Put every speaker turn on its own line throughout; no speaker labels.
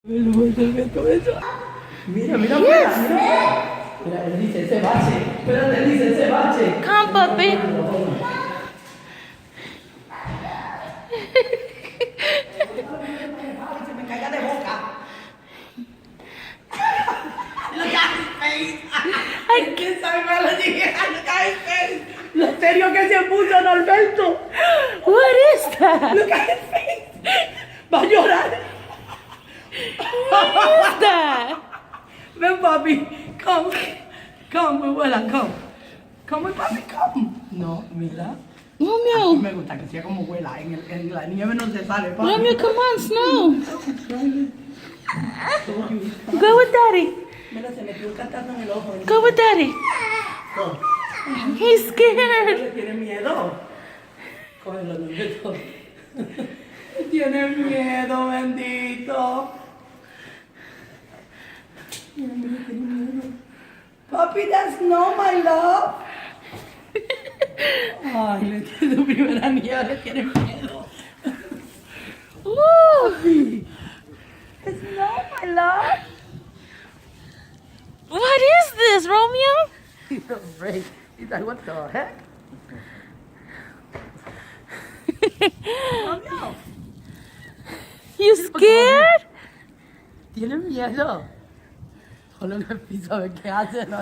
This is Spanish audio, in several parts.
Mira, mira, abuela, mira. Mira, él dice ese bache. Espérate, él dice ese bache.
Come, papi.
Se me caiga de boca. Look at his face. I can't say Melody. Look at his face. Lo serio que se puso Norberto.
What is that?
Look at his face. Va a llorar.
What is that?
Ven, papi. Come. Come, abuela, come. Come, papi, come. No, mira.
Romeo.
Me gusta que sea como abuela. En la nieve no se sale, papi.
Romeo, come on, Snow. Go with daddy.
Mira, se metió un catarro en el ojo.
Go with daddy.
Go.
He's scared.
¿Le tiene miedo? Cógelo, Norberto. Tiene miedo, bendito. Mira, mira, tiene miedo. Papi, that's no, my love. Ay, le tiene su primera nieve, le tiene miedo.
Ooh.
It's no, my love.
What is this, Romeo?
He's afraid. He's like, what the heck? Romeo,
You scared?
tiene miedo. Solo en el piso a ver qué hace, no.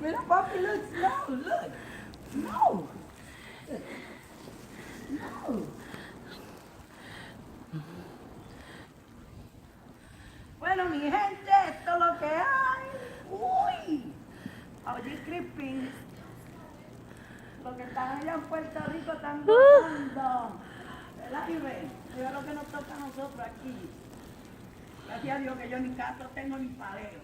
Mira, papi, look, no, look. No. No. Bueno, mi gente, esto es lo que hay. Uy. Oye, Crispin. Los que están allá en Puerto Rico están gozando. ¿Verdad, Ibe? Mira lo que nos toca a nosotros aquí. Gracias a Dios que yo ni caso tengo ni pareo.